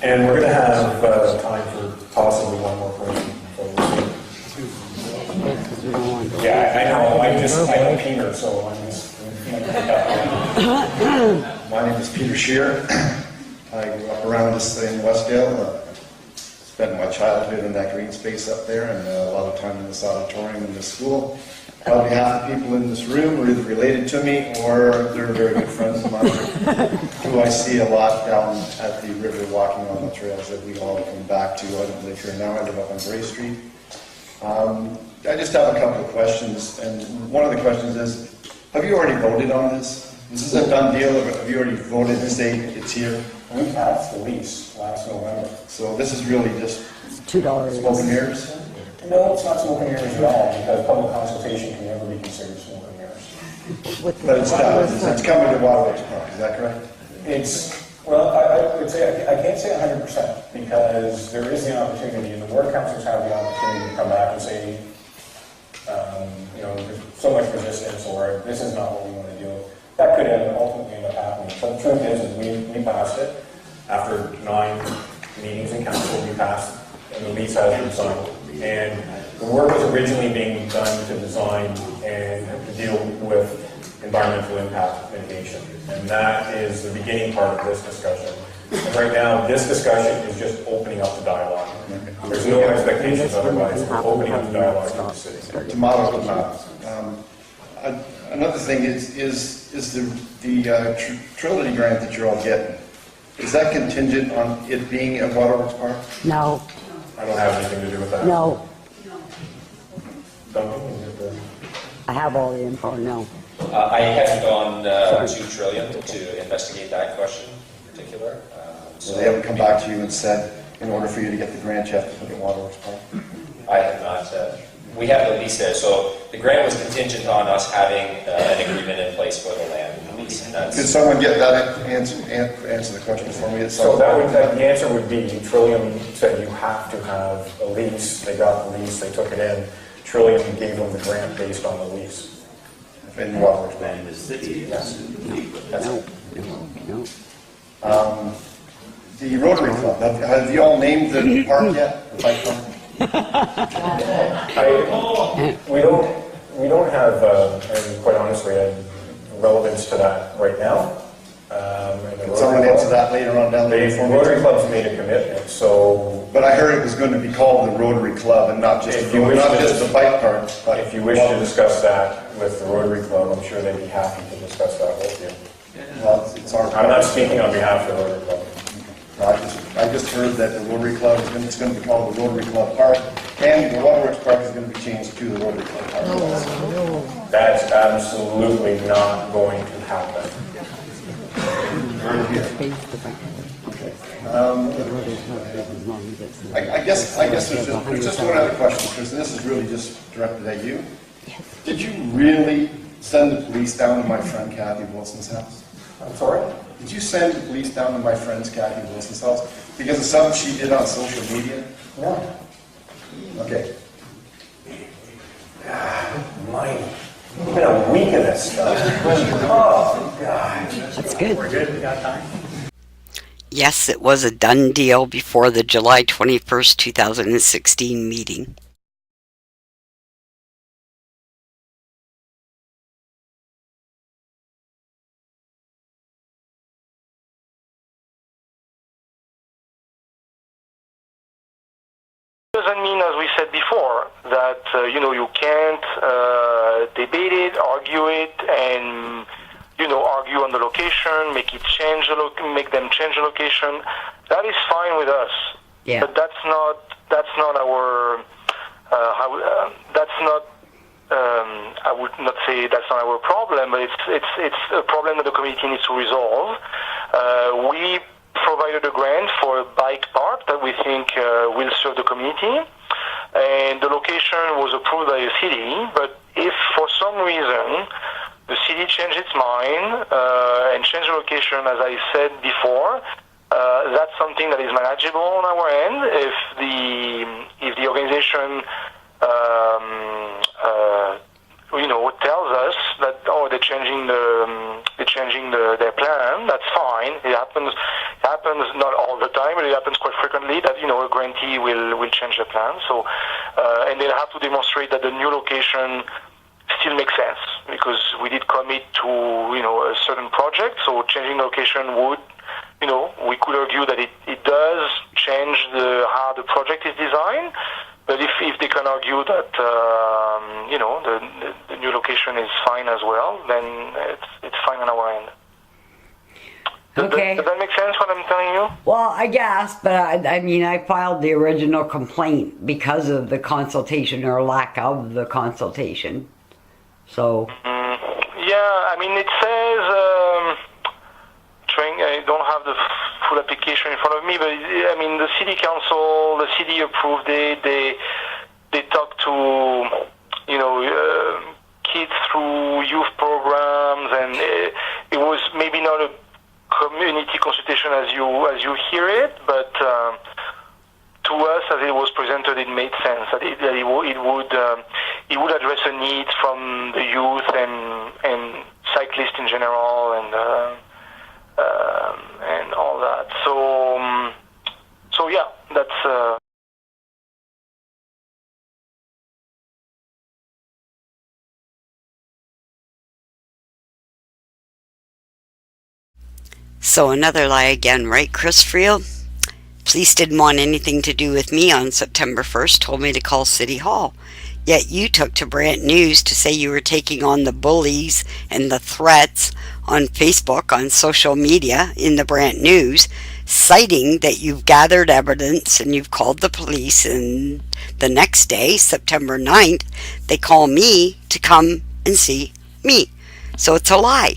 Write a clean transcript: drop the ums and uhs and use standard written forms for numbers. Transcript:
And we're going to have time for possibly one more person. Yeah, I know. I know Peter, so I'm just. My name is Peter Shear. I grew up around this in Westdale. Spent my childhood in that green space up there, and a lot of time in this auditorium in this school. Probably half the people in this room are either related to me or they're very good friends of mine, who I see a lot down at the river walking on the trails that we all come back to. I don't live here now. I live up on Bray Street. I just have a couple of questions, and one of the questions is, have you already voted on this? Is this a done deal, or have you already voted to say it's here? We passed the lease last November. So this is really just $2. smoke and mirrors? No, it's not smoke and mirrors at all, because public consultation can never be considered smoke and mirrors. But it's done. It's coming to Waterworks Park, is that correct? Well, I would say, I can't say 100%, because there is the opportunity, and the ward councils have the opportunity to come back and say, there's so much resistance, or this is not what we want to do. That could ultimately end up happening. But the truth is we passed it. After 9 meetings in council, we passed, and the lease has been signed. And the work was originally being done to design and to deal with environmental impact mitigation. And that is the beginning part of this discussion. And right now, this discussion is just opening up the dialogue. There's no expectations otherwise. We're opening up the dialogue in the city. Tomato. Another thing is the Trilogy grant that you're all getting. Is that contingent on it being at Waterworks Park? No. I don't have anything to do with that. No. Don't. I have all the info, no. I haven't gone to Trillium to investigate that question in particular. So they haven't come back to you and said, in order for you to get the grant, you have to put in Waterworks Park? I have not. We have the lease there, so the grant was contingent on us having an agreement in place for the land lease. Could someone get that answer the question for me? So the answer would be Trillium said you have to have a lease. They got the lease, they took it in. Trillium gave them the grant based on the lease. In Waterworks Park. And the city Yes. No. The Rotary Club, have you all named the park yet? The bike park? We don't have, and quite honestly, relevance to that right now. Could someone answer that later on down there? The Rotary Club's made a commitment, so... But I heard it was going to be called the Rotary Club and not just the bike park. But if you wish to discuss that with the Rotary Club, I'm sure they'd be happy to discuss that with you. Well, it's our I'm not speaking on behalf of the Rotary Club. I just heard that the Rotary Club is going to be called the Rotary Club Park, and the Waterworks Park is going to be changed to the Rotary Club Park. That's absolutely not going to happen. I guess there's just one other question, because this is really just directed at you. Did you really send the police down to my friend Kathy Wilson's house? I'm sorry? Did you send the police down to my friend Kathy Wilson's house because of something she did on social media? No. Okay. Mine. It's been a week of this stuff. Oh, God. That's good. We're good. We got time. Yes, it was a done deal before the July 21st, 2016 meeting. Doesn't mean, as we said before, that you can't debate it, argue it, and argue on the location, make them change the location. That is fine with us. Yeah. But that's not our I would not say that's not our problem, but it's a problem that the community needs to resolve. We provided a grant for a bike park that we think will serve the community, and the location was approved by the city. But if for some reason the city changed its mind and changed the location, as I said before, that's something that is manageable on our end. If the organization tells us that they're changing their plan, that's fine. It happens not all the time, but it happens quite frequently that, a grantee will change the plan. So, and they'll have to demonstrate that the new location still makes sense, because we did commit to, a certain project, so changing location would, we could argue that it does change how the project is designed, but if they can argue that, the new location is fine as well, then it's fine on our end. Okay. Does that make sense, what I'm telling you? Well, I guess, but I filed the original complaint because of the consultation or lack of the consultation. So. Yeah, it says, I don't have the full application in front of me, but the city council, the city approved it. They talked to, kids through youth programs, and it was maybe not a community consultation as you hear it, but to us, as it was presented, it made sense that it would address a need from the youth and cyclists in general, and all that. So yeah, that's. So another lie again, right, Chris Friel? Police didn't want anything to do with me on September 1st, told me to call City Hall. Yet you took to Brant News to say you were taking on the bullies and the threats on Facebook, on social media, in the Brant News, citing that you've gathered evidence and you've called the police, and the next day, September 9th, they call me to come and see me. So it's a lie.